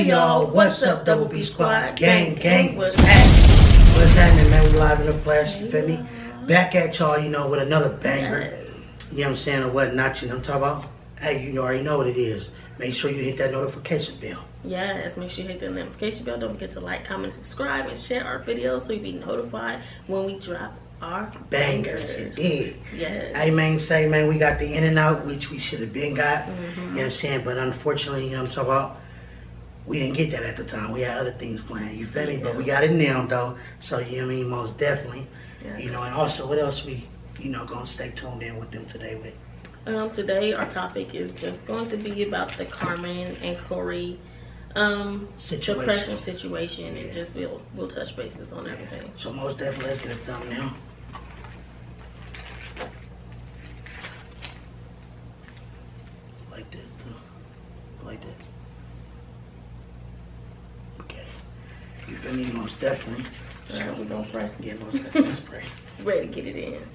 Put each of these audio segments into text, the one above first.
Hey y'all, what's up, Double B Squad? Gang, what's happening? What's happening, man? We live in the flesh, you feel me? Back at y'all, you know, with another banger. Yes. You know what I'm saying, or whatnot, you know what I'm talking about? Hey, you already know what it is. Make sure you hit that notification bell. Yes, make sure you hit the notification bell. Don't forget to like, comment, subscribe, and share our videos so you'll be notified when we drop our Bangers. Yes. Hey, man, say, man, we got the In-N-Out, which we should have been got. You know what I'm saying? But unfortunately, you know what I'm talking about? We didn't get that at the time. We had other things planned, you feel me? But we got it now, though. So, you know what I mean? Most definitely. Yeah. You know, and also, what else we, you know, gonna stay tuned in with them today with? Today our topic is just going to be about the Carmen and Corey depression situation, and just we'll touch bases on everything. So most definitely, let's get a thumbnail. Like this too. Like this. Okay. You feel me? Most definitely. Alright, we're gonna pray. Yeah, most definitely. Let's pray. Ready to get it in.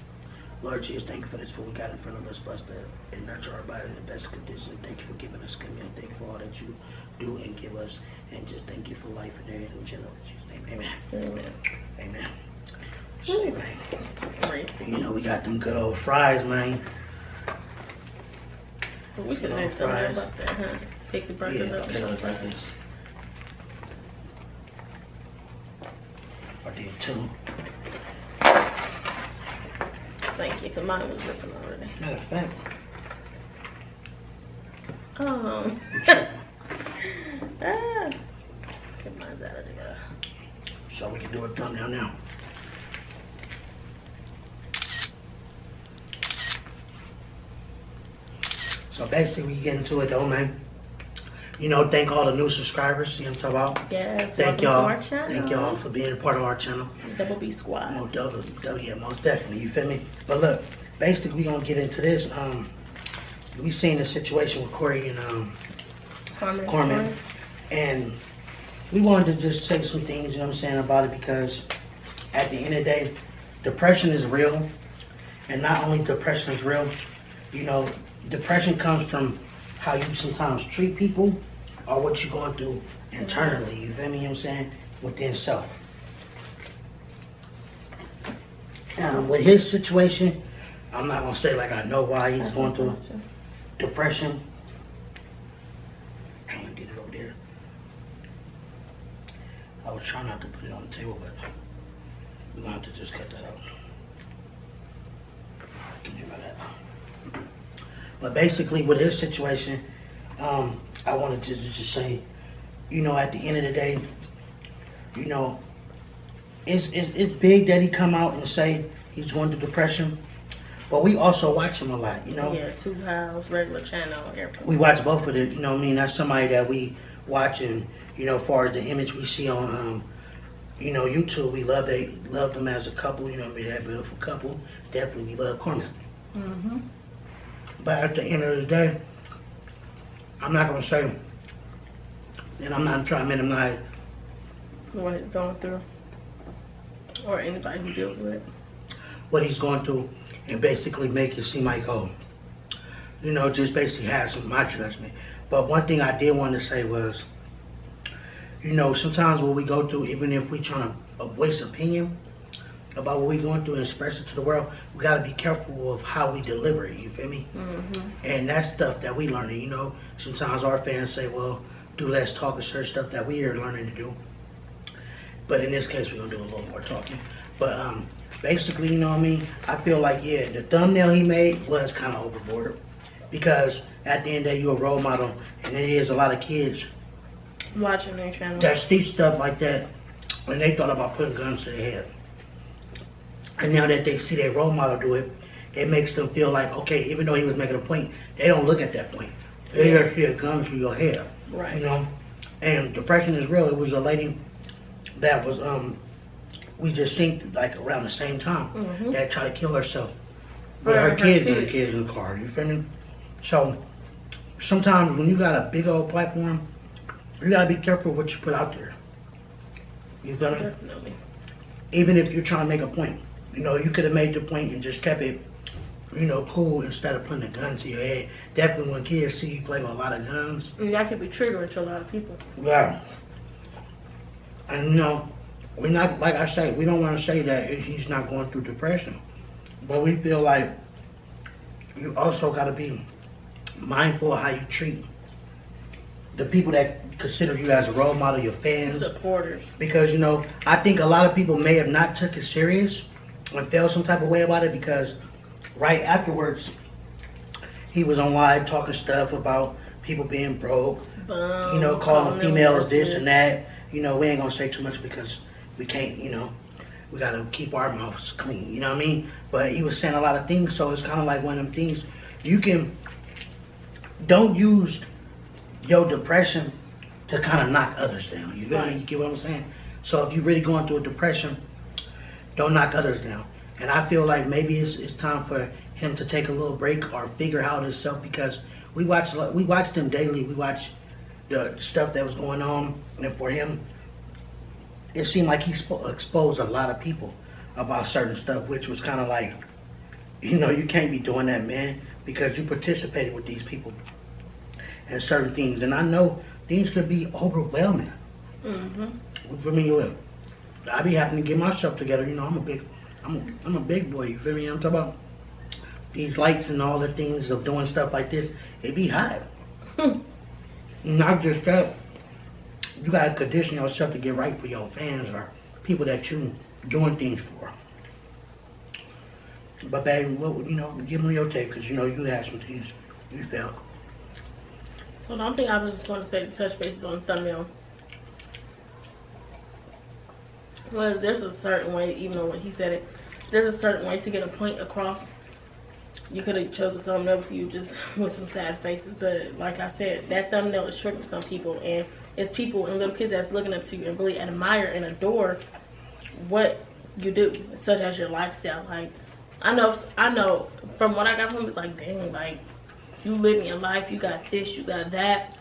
Lord Jesus, thank you for this food we got in front of us, bless that and nurture our body in the best condition. Thank you for giving us communion. Thank you for all that you do and give us. And just thank you for life and everything in general. In Jesus' name, amen. Amen. Amen. So, man, Right. you know, we got them good old fries, man. But we should have something about that, huh? Pick the burgers up. Okay, like this. I did too. Thank you, because mine was ripping already. Matter of fact. Get mine out of there. So we can do a thumbnail now. So basically, we get into it though, man. You know, thank all the new subscribers. You know what I'm talking about? Yes, Thank welcome to y'all. our channel. Thank y'all for being a part of our channel. Double B Squad. Yeah, most definitely. You feel me? But look, basically, we gonna get into this. We seen the situation with Corey and Carmen, and we wanted to just say some things. You know what I'm saying about it, because at the end of the day, depression is real, and not only depression is real. You know, depression comes from how you sometimes treat people or what you're going through internally. You feel me? You know what I'm saying? Within self. With his situation, I'm not going to say like I know why he's going through depression. I'm trying to get it over there. I was trying not to put it on the table, but we're going to have to just cut that out. Get rid of that. But basically, with his situation, I wanted to just say, you know, at the end of the day, you know, it's big that he come out and say he's going through depression, but we also watch him a lot, you know. Yeah, Two House, regular channel, everything. We watch both of it, you know what I mean? That's somebody that we watch, and, you know, as far as the image we see on, you know, YouTube, we love them as a couple, you know what I mean? That beautiful couple. Definitely, we love Carmen. Mm-hmm. But at the end of the day, I'm not going to say, and I'm not trying to minimize What he's going through, or anybody who deals with it. what he's going through, and basically make it seem like, oh, you know, just basically have some of my judgment. But one thing I did want to say was, you know, sometimes what we go through, even if we trying to voice opinion about what we're going through and express it to the world, we got to be careful of how we deliver it, you feel me? Mm-hmm. And that's stuff that we learning, you know. Sometimes our fans say, well, do less talking, certain stuff that we are learning to do. But in this case, we're going to do a little more talking. But basically, you know what I mean? I feel like, yeah, the thumbnail he made was kind of overboard. Because at the end of the day, you're a role model, and there is a lot of kids Watching their channel. that teach stuff like that when they thought about putting guns to their head. And now that they see their role model do it, it makes them feel like, okay, even though he was making a point, they don't look at that point. They just see a gun through your head. Right. You know? And depression is real. It was a lady that was, we just seen like around the same time, that tried to kill herself. With her kids in the car. You feel me? So, sometimes when you got a big old platform, you gotta be careful what you put out there. You feel me? Definitely. Even if you're trying to make a point. You know, you could have made the point and just kept it you know, cool instead of putting a gun to your head. Definitely when kids see you play with a lot of guns. And that could be triggering to a lot of people. Yeah. And, you know, we're not, like I say, we don't want to say that he's not going through depression. But we feel like you also got to be mindful of how you treat the people that consider you as a role model, your fans. Supporters. Because, you know, I think a lot of people may have not took it serious and felt some type of way about it because right afterwards, he was on live talking stuff about people being broke, you know, calling females this and that. You know, we ain't gonna say too much because we can't, you know, we gotta keep our mouths clean, you know what I mean? But he was saying a lot of things, so it's kind of like one of them things. Don't use your depression to kind of knock others down. You feel me? You get what I'm saying? So if you're really going through a depression, don't knock others down. And I feel like maybe it's time for him to take a little break or figure out himself because we watched him daily. We watched the stuff that was going on, and for him, it seemed like he exposed a lot of people about certain stuff, which was kind of like, you know, you can't be doing that, man, because you participated with these people and certain things. And I know things could be overwhelming. For me, look, I be having to get myself together. You know, I'm a big boy. You feel me? I'm talking about these lights and all the things of doing stuff like this. It be hot. Not just that. You gotta condition yourself to get right for your fans or people that you doing things for. But baby, you know, give me your take because you know you had some things you felt. So the only thing I was just going to say to touch bases on the thumbnail was there's a certain way, even though when he said it, there's a certain way to get a point across. You could have chose a thumbnail for you just with some sad faces, but like I said, that thumbnail is triggering some people, and it's people and little kids that's looking up to you and really admire and adore what you do, such as your lifestyle. Like, I know from what I got from him, it's like, dang, like, you living your life, you got this, you got that,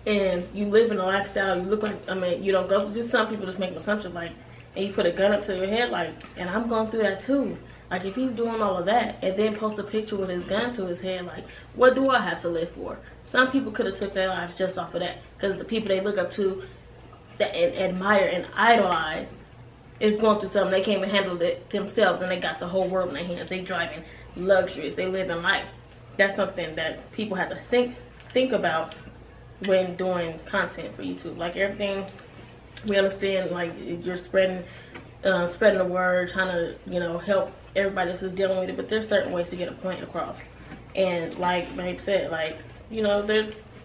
and you live in a lifestyle, you look like, I mean, you don't go through, just some people just make an assumption, like, and you put a gun up to your head, like, and I'm going through that too. Like, if he's doing all of that and then post a picture with his gun to his head, like, what do I have to live for? Some people could have took their lives just off of that because the people they look up to that and admire and idolize is going through something. They can't even handle it themselves, and they got the whole world in their hands. They driving luxuries. They living life. That's something that people have to think about when doing content for YouTube. Like, everything, we understand, like, you're spreading the word, trying to, you know, help everybody who's dealing with it, but there's certain ways to get a point across. And like Babe said, like, you know,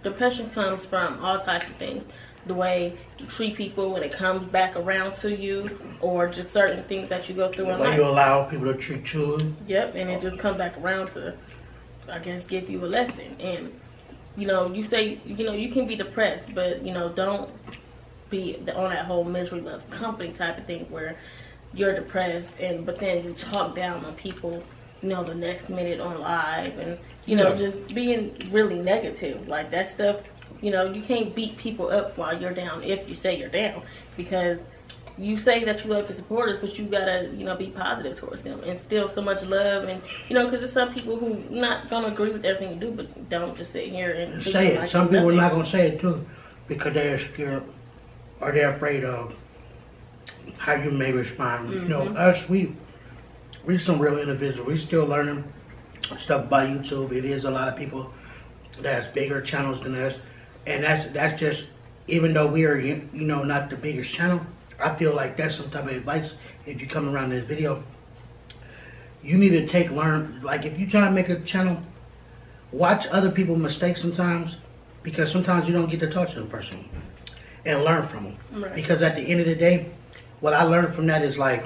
depression comes from all types of things. The way you treat people when it comes back around to you, or just certain things that you go through in life. The way you allow people to treat you. Yep, and it just comes back around to, I guess, give you a lesson. And, you know, you say, you know, you can be depressed, but, you know, don't be on that whole misery loves company type of thing where you're depressed but then you talk down on people, you know, the next minute on live, and you know, just being really negative. Like, that stuff, you know, you can't beat people up while you're down if you say you're down, because you say that you love your supporters, but you gotta, you know, be positive towards them and still so much love. And, you know, because there's some people who not gonna agree with everything you do, but don't just sit here and say it. Like some people are not gonna say it too because they're scared or they're afraid of how you may respond. You know, us, we some real individuals. We still learning stuff about YouTube. It is a lot of people that's bigger channels than us, and that's just, even though we are, you know, not the biggest channel, I feel like that's some type of advice. If you come around this video, you need to learn. Like, if you try to make a channel, watch other people's mistakes sometimes, because sometimes you don't get to talk to them personally and learn from them. Right. Because at the end of the day, what I learned from that is, like,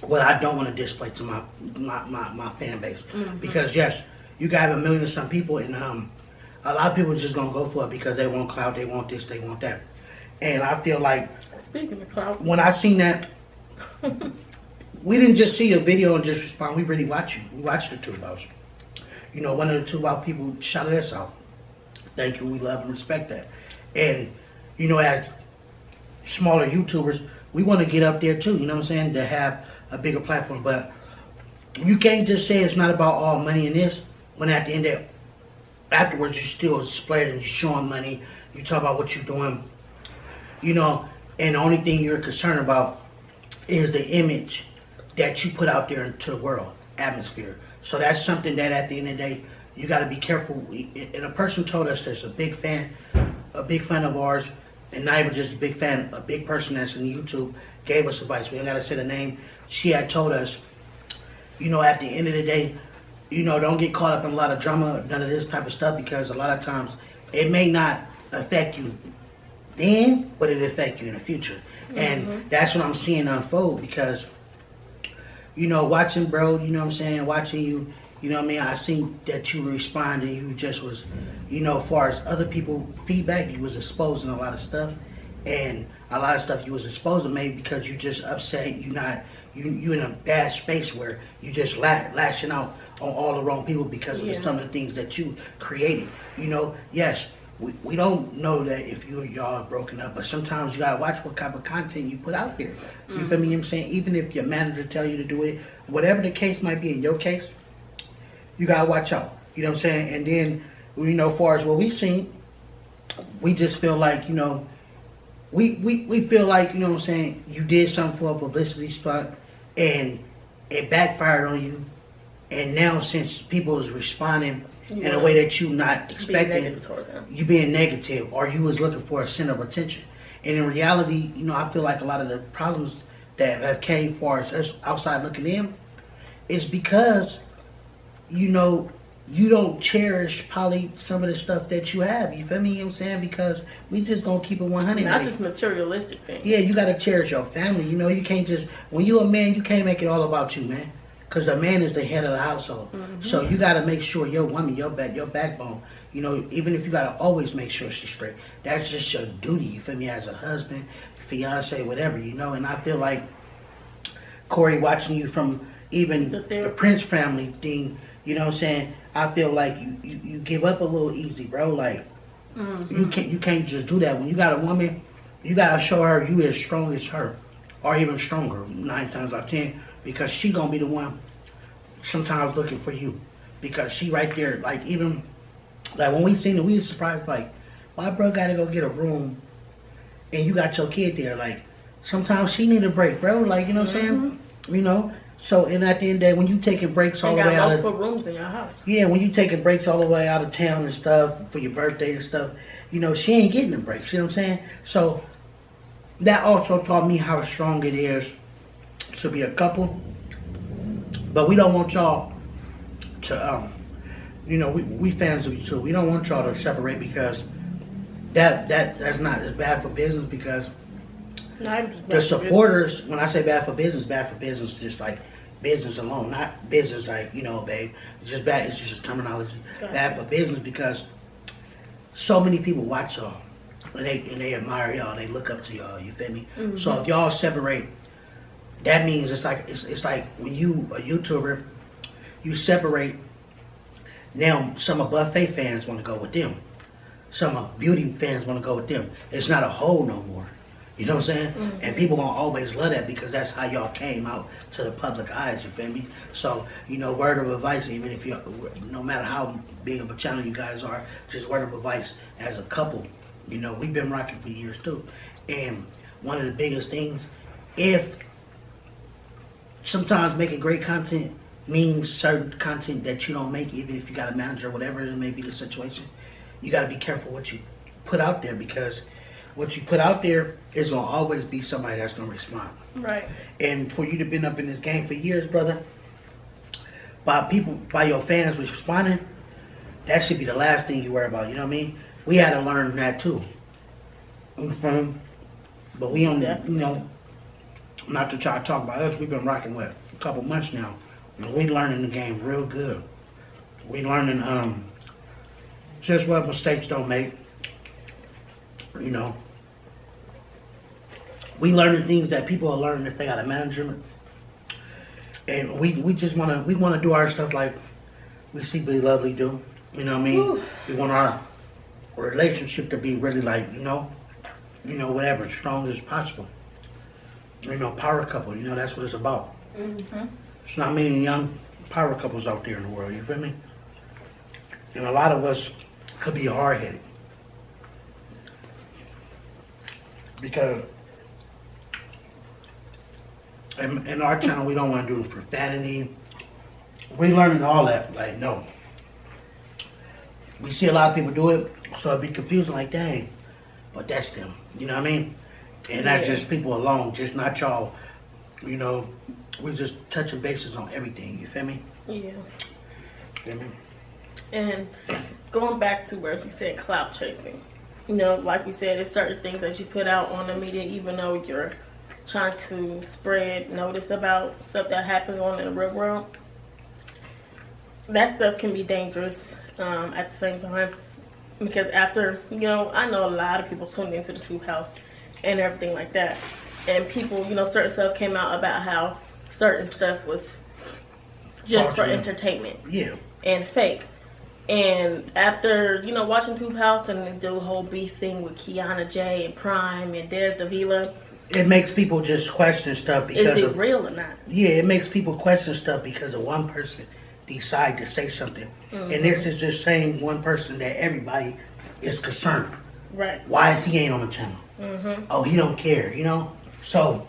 what I don't want to display to my fan base. Because yes, you got 1 million and some people, and a lot of people are just gonna go for it because they want clout, they want this, they want that. And I feel like, speaking of clout, when I seen that, we didn't just see a video and just respond. We really watched you. We watched the two of us. You know, one of the 2 Wild people shouted us out. Thank you. We love and respect that. And, you know, as smaller YouTubers, we want to get up there too, you know what I'm saying, to have a bigger platform. But you can't just say it's not about all money in this, when at the end of afterwards you still displaying and you're showing money, you talk about what you're doing, you know, and the only thing you're concerned about is the image that you put out there into the world, atmosphere. So that's something that at the end of the day, you got to be careful. And a person told us that's a big fan of ours, and not even just a big fan, a big person that's in YouTube gave us advice. We don't got to say the name. She had told us, you know, at the end of the day, you know, don't get caught up in a lot of drama, none of this type of stuff, because a lot of times it may not affect you then, but it affect you in the future. And that's what I'm seeing unfold, because, you know, watching bro, you know what I'm saying, watching you, you know what I mean, I seen that you responded, you just was, you know, as far as other people feedback, you was exposing a lot of stuff, and a lot of stuff you was exposing maybe because you just upset, you in a bad space where you just lashing out on all the wrong people because of some of the things that you created. You know, yes, we don't know that if you and y'all are broken up, but sometimes you gotta watch what type of content you put out there. You feel me? I'm saying, even if your manager tell you to do it, whatever the case might be in your case, you gotta watch out. You know what I'm saying? And then, you know, as far as what we seen, we just feel like, you know, we feel like, you know what I'm saying, you did something for a publicity spot and it backfired on you. And now since people is responding in a way that you not expecting, you being negative, or you was looking for a center of attention. And in reality, you know, I feel like a lot of the problems that have came for us outside looking in is because, you know, you don't cherish probably some of the stuff that you have. You feel me? You know what I'm saying? Because we just gonna keep it 100. Not just materialistic things. Yeah, you gotta cherish your family. You know, you can't just, when you a man, you can't make it all about you, man. Because the man is the head of the household. So you gotta make sure your woman, your backbone, you know, even if you gotta always make sure she's straight, that's just your duty, you feel me, as a husband, fiance, whatever, you know. And I feel like, Corey, watching you from even the Prince family thing, you know what I'm saying, I feel like you give up a little easy, bro. Like, you can't just do that. When you got a woman, you gotta show her you as strong as her, or even stronger, 9 times out of 10, because she gonna be the one sometimes looking for you, because she right there. Like, even like when we seen it, we was surprised, like, my bro gotta go get a room and you got your kid there. Like, sometimes she need a break, bro. Like, you know what I'm saying? You know. So, and at the end of the day, when you taking breaks all the way out of multiple rooms in your house. Yeah, when you taking breaks all the way out of town and stuff for your birthday and stuff, you know, she ain't getting them breaks. You know what I'm saying? So that also taught me how strong it is to be a couple. But we don't want y'all to, you know, we fans of you too. We don't want y'all to separate, because that's not, it's bad for business, because the supporters, when I say bad for business, just like business alone, not business like, you know, babe, it's just bad, it's just a terminology. Bad for business, because so many people watch y'all and they admire y'all, they look up to y'all, you feel me? So if y'all separate, that means it's like when you a YouTuber, you separate. Now some of Buffet fans want to go with them, some of beauty fans want to go with them. It's not a whole no more. You know what I'm saying? And people gonna always love that, because that's how y'all came out to the public eyes, you feel me? So, you know, word of advice, even if you, no matter how big of a channel you guys are, just word of advice as a couple. You know, we've been rocking for years too. And one of the biggest things, if sometimes making great content means certain content that you don't make, even if you got a manager or whatever it may be the situation, you gotta be careful what you put out there, because what you put out there is gonna always be somebody that's gonna respond. Right. And for you to been up in this game for years, brother, by your fans responding, that should be the last thing you worry about. You know what I mean? We had to learn that too. But we don't, you know, not to try to talk about us. We've been rocking what, a couple months now, and we learning the game real good. We learning just what mistakes don't make. You know. We learning things that people are learning if they got a manager, and we just wanna do our stuff like we see Be Lovely do. You know what I mean? Woo. We want our relationship to be really like, you know, whatever, as strong as possible. You know, power couple. You know, that's what it's about. It's not meaning young. power couples out there in the world, you feel me? And a lot of us could be hard-headed. Because in our channel, we don't want to do profanity. We learning all that, like, no. We see a lot of people do it, so it'd be confusing, like, dang, but that's them. You know what I mean? And not just people alone, just not y'all. You know, we're just touching bases on everything. You feel me? Yeah. Feel me? And going back to where he said clout chasing, you know, like we said, there's certain things that you put out on the media, even though you're trying to spread notice about stuff that happens on in the real world. That stuff can be dangerous at the same time, because after, you know, I know a lot of people tuned into the Tube House and everything like that, and people, you know, certain stuff came out about how certain stuff was just for entertainment, and fake. And after, you know, watching Tube House and the whole beef thing with Kiana J and Prime and Des Davila, it makes people just question stuff because is it real or not? Yeah, it makes people question stuff because of one person decide to say something. And this is just saying one person that everybody is concerned. Right. Why is he ain't on the channel? Oh, he don't care, you know? So,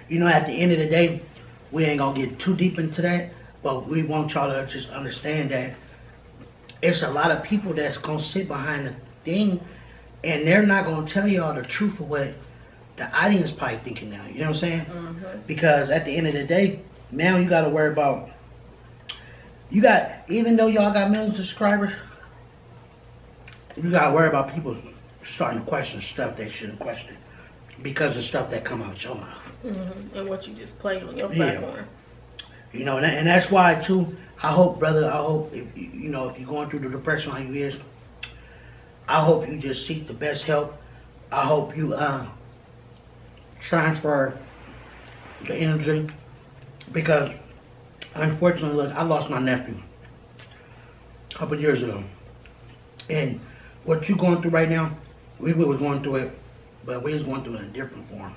you know, at the end of the day, we ain't gonna get too deep into that, but we want y'all to just understand that it's a lot of people that's gonna sit behind the thing and they're not gonna tell y'all the truth of what the audience probably thinking now. You know what I'm saying? Because at the end of the day, now you gotta worry about, even though y'all got millions of subscribers, you gotta worry about people starting to question stuff they shouldn't question because of stuff that come out your mouth. And what you just play on your platform. You know, and that's why too, I hope, brother, if you know, if you're going through the depression like you is, I hope you just seek the best help. I hope you transfer the energy, because unfortunately, look, I lost my nephew a couple years ago. And what you're going through right now, we was going through it, but we was going through it in a different form.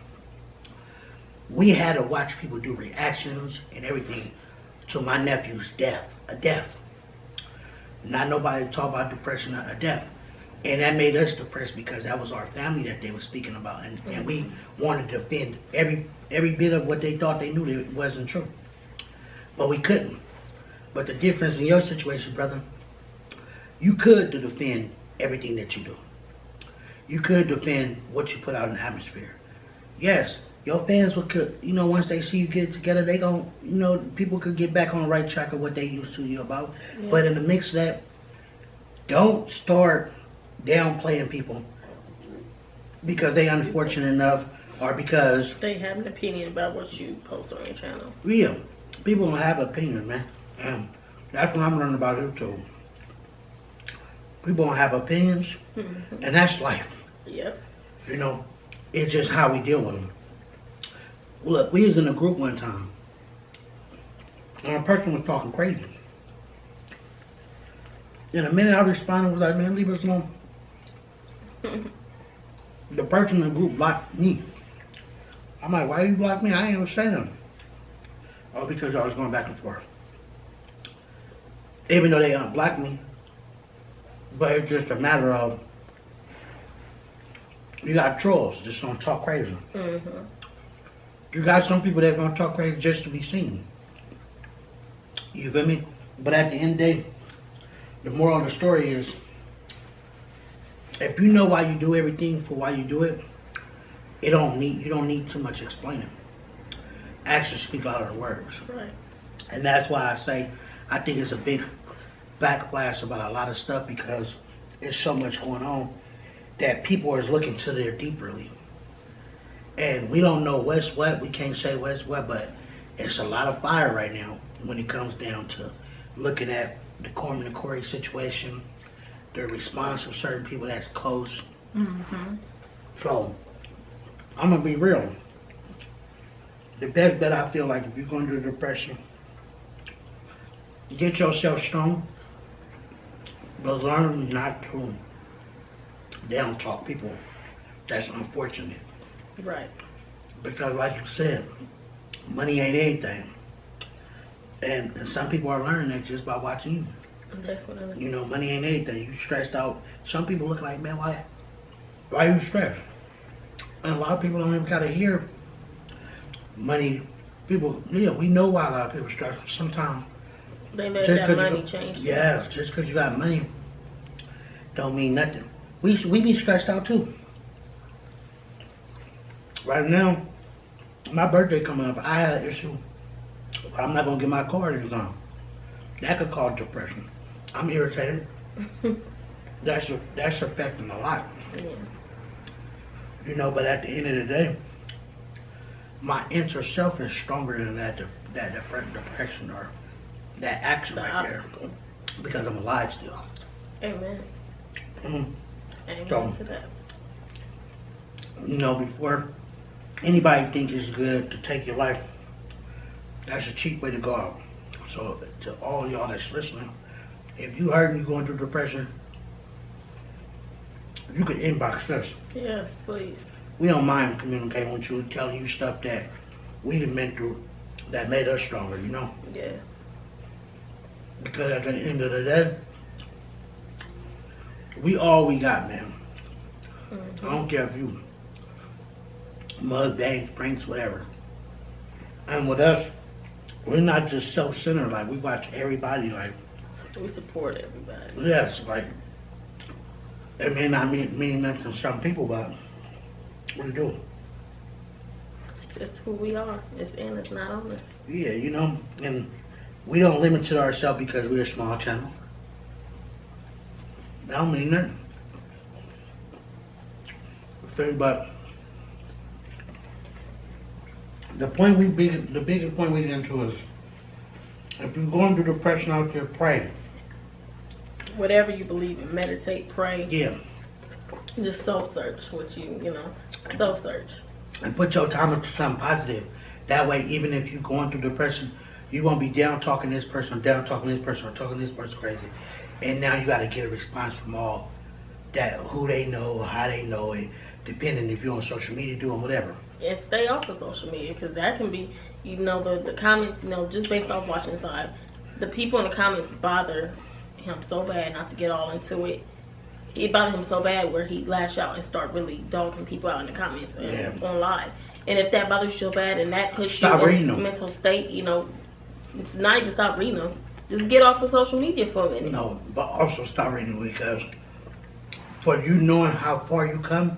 We had to watch people do reactions and everything to my nephew's death. Not nobody talk about depression, a death. And that made us depressed because that was our family that they were speaking about. And we wanted to defend every bit of what they thought they knew that it wasn't true. But we couldn't. But the difference in your situation, brother, you could defend everything that you do. You could defend what you put out in the atmosphere. Yes, your fans could, you know, once they see you get it together, they gon', you know, people could get back on the right track of what they used to you about. But in the mix of that, don't start downplaying people because they unfortunate enough or because they have an opinion about what you post on your channel. Yeah, people don't have an opinion, man. And that's what I'm learning about YouTube. People don't have opinions, and that's life. Yep. You know, it's just how we deal with them. Look, we was in a group one time, and a person was talking crazy. And the minute I responded, was like, man, leave us alone. The person in the group blocked me. I'm like, why you block me? I ain't even say nothing. Oh, because I was going back and forth. Even though they unblocked me. But it's just a matter of, you got trolls just gonna talk crazy. You got some people that are gonna talk crazy just to be seen. You feel me? But at the end of the day, the moral of the story is, if you know why you do everything for why you do it, you don't need too much explaining. Actions speak louder than words. Right. And that's why I say I think it's a big backlash about a lot of stuff, because there's so much going on that people are looking to their deeperly. And we don't know what's what. We can't say what's what, but it's a lot of fire right now when it comes down to looking at the Carmen and Corey situation, the response of certain people that's close. So, I'm going to be real. The best bet I feel like, if you're going through depression, get yourself strong, but learn not to down talk people that's unfortunate. Right. Because like you said, money ain't anything. And some people are learning that just by watching you. Definitely. You know, money ain't anything. You stressed out. Some people look like, man, why are you stressed? And a lot of people don't even gotta hear money. People, yeah, we know why a lot of people are stressed. Sometimes they let that money change. Yeah, just because you got money don't mean nothing. We be stressed out too. Right now, my birthday coming up, I had an issue. I'm not gonna get my car in time. That could cause depression. I'm irritated. That's affecting a lot. Yeah. You know, but at the end of the day, my inner self is stronger than that depression or that action The right obstacle. there. Because I'm alive still. Amen. Mm-hmm. Amen to that. You know, before anybody think it's good to take your life, that's a cheap way to go out. So to all y'all that's listening, if you heard me going through depression, you can inbox us. Yes, please. We don't mind communicating with you, telling you stuff that we done been through that made us stronger, you know? Yeah. Because at the end of the day, we all we got, man. Mm-hmm. I don't care if you mukbangs, pranks, whatever. And with us, we're not just self-centered. Like, we watch everybody. Like, we support everybody. yes, like, it may not mean nothing to some people, but we do. It's who we are. It's in, it's not on us. Yeah, you know, and we don't limit to ourselves because we're a small channel. That don't mean nothing. But the biggest point we get into is, if you're going through depression out there, pray. Whatever you believe in, meditate, pray. Yeah. Just soul search what soul search. And put your time into something positive. That way, even if you're going through depression, you won't be down talking this person, down talking this person, or talking this person crazy. And now you got to get a response from all that, who they know, how they know it, depending if you're on social media, doing whatever. And stay off of social media, because that can be, the comments, just based off watching this live, the people in the comments bother him so bad, not to get all into it. It bothered him so bad where he lash out and start really dogging people out in the comments and on live. And if that bothers you so bad and that puts you in a mental state, it's not even stop reading them. Just get off of social media for a minute. No, but also stop reading, because for you knowing how far you come,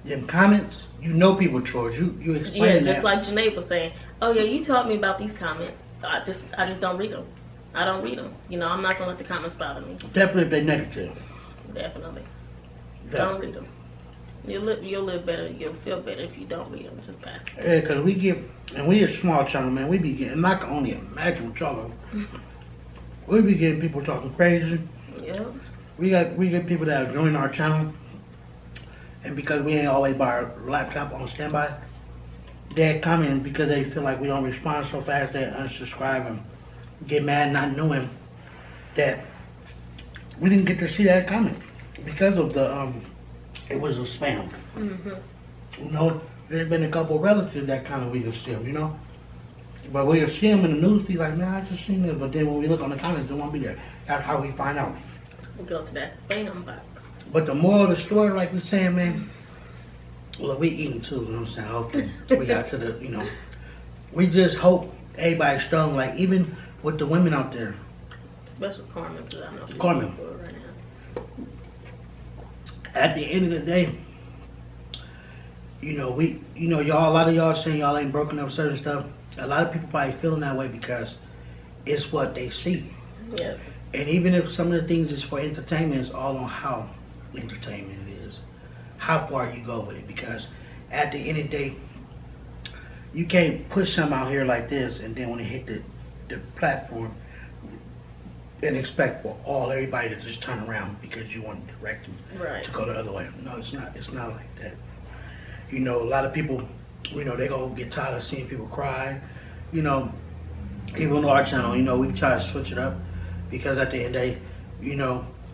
them comments, people trolls. You explain that. Yeah, just like Janae was saying. Oh yeah, you taught me about these comments. I just don't read them. I don't read them. I'm not gonna let the comments bother me. Definitely if they're negative. Definitely. Don't read them. You'll live better. You'll feel better if you don't read them. Just pass it. Yeah, because we a small channel, man. We be getting, and I can only imagine what y'all are. We be getting people talking crazy. Yeah. We get people that join our channel, and because we ain't always by our laptop on standby, they comment because they feel like we don't respond so fast. They unsubscribe and get mad, not knowing that we didn't get to see that comment because of the it was a spam. Mm-hmm. There's been a couple relatives that comment we just see them, but we'll see them in the news, be like, man, I just seen this, but then when we look on the comments, they won't be there. That's how we find out. We go to that spam box. But the moral of the story, like we're saying, man, look, we eating too, you know what I'm saying? Hopefully we got to the, we just hope everybody's strong, like even with the women out there. Especially Carmen, because I know she's Carmen. going through it right now. At the end of the day, y'all, a lot of y'all saying y'all ain't broken up certain stuff. A lot of people probably feeling that way because it's what they see. Yeah. And even if some of the things is for entertainment, it's all on how entertainment is, how far you go with it. Because at the end of the day, you can't put something out here like this and then when it hit the platform and expect for everybody to just turn around because you want to direct them to go the other way. No, it's not. It's not like that. A lot of people, they're gonna get tired of seeing people cry. Even on our channel, we try to switch it up because at the end of the day,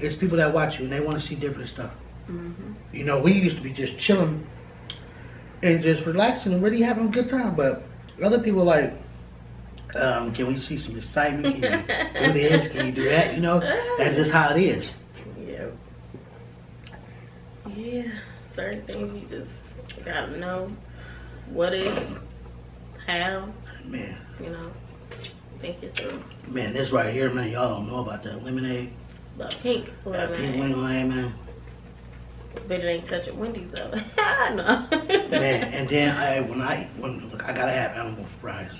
it's people that watch you and they want to see different stuff. Mm-hmm. We used to be just chilling and just relaxing and really having a good time, but other people like, Can we see some excitement? Can you do this? Can you do that? You know, that's just how it is. Yeah. Yeah. Certain things you just gotta know what is, how. Man. You know, think it through. Man, this right here, man, y'all don't know about that lemonade. The pink That lemonade. pink lemonade, man. Bet it ain't touching Wendy's though. No. Man, and then look, I gotta have animal fries.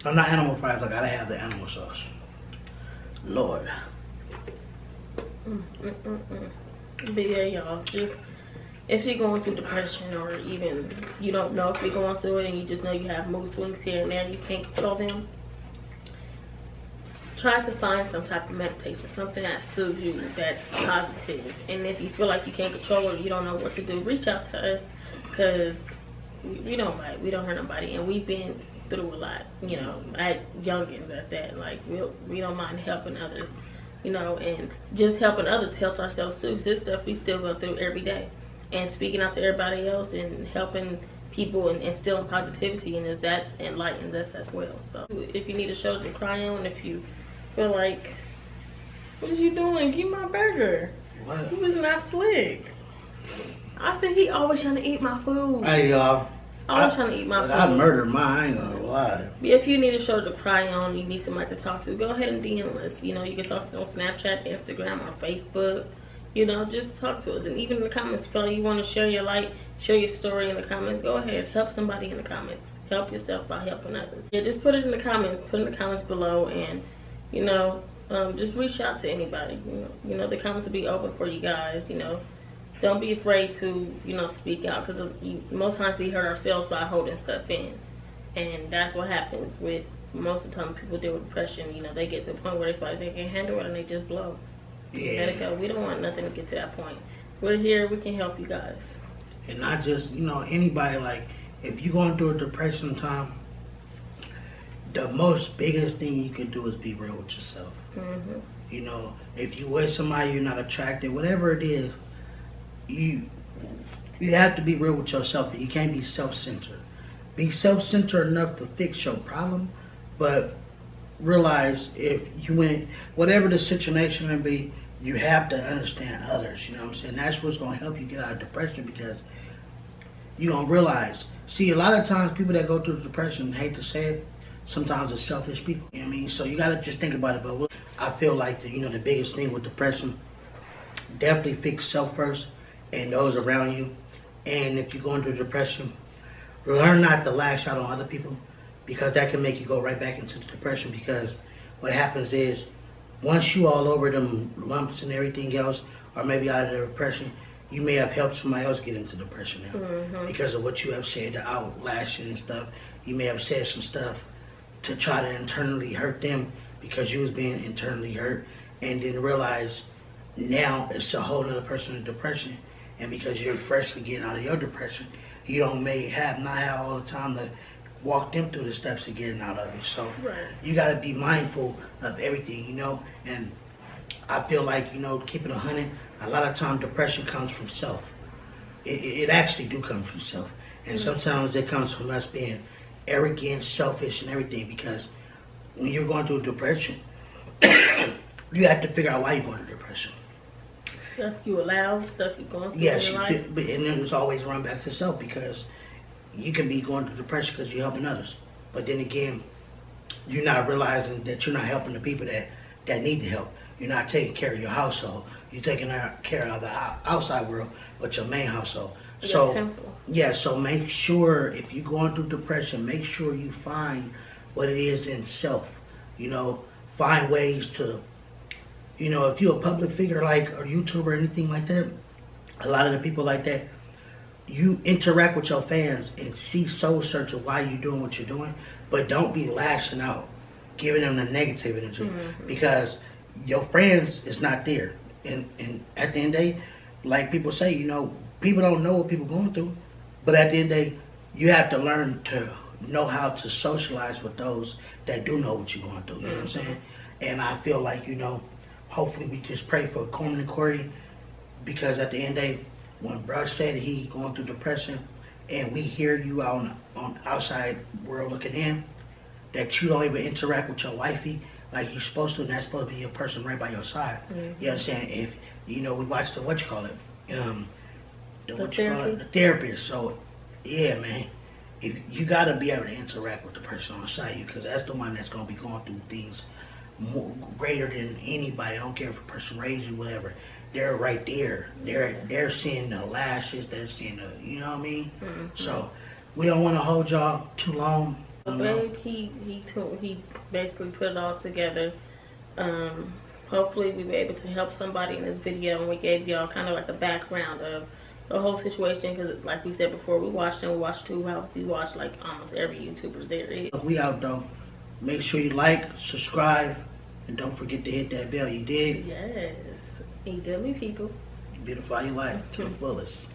No, not animal fries. I gotta have the animal sauce. Lord. But yeah, y'all, just if you're going through depression, or even you don't know if you're going through it and you just know you have mood swings here and there, you can't control them, try to find some type of meditation, something that soothes you, that's positive. And if you feel like you can't control it, you don't know what to do, reach out to us, because we don't bite, we don't hurt nobody, and we've been through a lot, you know, at youngins at that. Like, we don't mind helping others, you know, and just helping others helps ourselves too. This stuff we still go through every day, and speaking out to everybody else and helping people and instilling positivity, and that enlightens us as well. So if you need a shoulder to cry on, if you feel like, what is you doing? Give me my burger. What? He was not slick. I said he always trying to eat my food. Hey, y'all. Always trying to eat my food. I murdered mine, I ain't gonna lie. If you need a shoulder to cry on, you need somebody to talk to, go ahead and DM us. You know, you can talk to us on Snapchat, Instagram, or Facebook. You know, just talk to us. And even in the comments, if you want to share your light, share your story in the comments, go ahead. Help somebody in the comments. Help yourself by helping others. Yeah, just put it in the comments. Put in the comments below, and, you know, just reach out to anybody. You know, the comments will be open for you guys. You know, don't be afraid to, you know, speak out, because most times we hurt ourselves by holding stuff in. And that's what happens with most of the time people deal with depression. You know, they get to a point where they feel like they can't handle it and they just blow. Yeah. Let it go. We don't want nothing to get to that point. We're here. We can help you guys. And not just, you know, anybody. Like, if you're going through a depression time, the most biggest thing you can do is be real with yourself. Mm-hmm. You know, if you with somebody you're not attracted, whatever it is, you have to be real with yourself, and you can't be self-centered. Be self-centered enough to fix your problem, but realize if you went, whatever the situation may be, you have to understand others. You know what I'm saying? That's what's going to help you get out of depression, because you're going to realize, see, a lot of times people that go through depression, hate to say it, sometimes it's selfish people. You know what I mean? So you got to just think about it. But I feel like, the biggest thing with depression, definitely fix self first and those around you. And if you're going through depression, learn not to lash out on other people, because that can make you go right back into the depression. Because what happens is, once you all over them lumps and everything else, or maybe out of the depression, you may have helped somebody else get into depression now. Mm-hmm. Because of what you have said, the outlashing and stuff. You may have said some stuff to try to internally hurt them, because you was being internally hurt, and didn't realize now it's a whole other person in depression. And because you're freshly getting out of your depression, you don't not have all the time to walk them through the steps of getting out of it. So you got to be mindful of everything, you know. And I feel like, keep it 100. A lot of times depression comes from self. It actually do come from self. And sometimes it comes from us being arrogant, selfish, and everything. Because when you're going through depression, you have to figure out why you're going through depression. Stuff you allow, stuff you're going through. Yes, and then it's always run back to self, because you can be going through depression because you're helping others. But then again, you're not realizing that you're not helping the people that need the help. You're not taking care of your household. You're taking care of the outside world, but your main household. So make sure, if you're going through depression, make sure you find what it is in self. Find ways to, if you're a public figure like a YouTuber or anything like that, a lot of the people like that, you interact with your fans and see soul search of why you're doing what you're doing, but don't be lashing out, giving them the negative energy, because your friends is not there. And at the end of the day, like people say, people don't know what people are going through, but at the end of the day, you have to learn to know how to socialize with those that do know what you're going through. You know what I'm saying? And I feel like, hopefully we just pray for Carmen and Corey, because at the end of the day, when bro said he going through depression, and we hear you on outside world looking in, that you don't even interact with your wifey like you're supposed to, and that's supposed to be a person right by your side. You understand? If we watched the the therapist. So yeah, man, if you gotta be able to interact with the person on the side, because that's the one that's gonna be going through things more greater than anybody. I don't care if a person raised you, whatever. They're right there. They're seeing the lashes. They're seeing the, you know what I mean. So we don't want to hold y'all too long. Babe, he basically put it all together. Hopefully we were able to help somebody in this video, and we gave y'all kind of like a background of the whole situation, because like we said before, we watched Two Houses. We watched like almost every YouTuber there is. We out though. Make sure you like, subscribe, and don't forget to hit that bell. You did? Yes. EW people. Beautify your life to the fullest.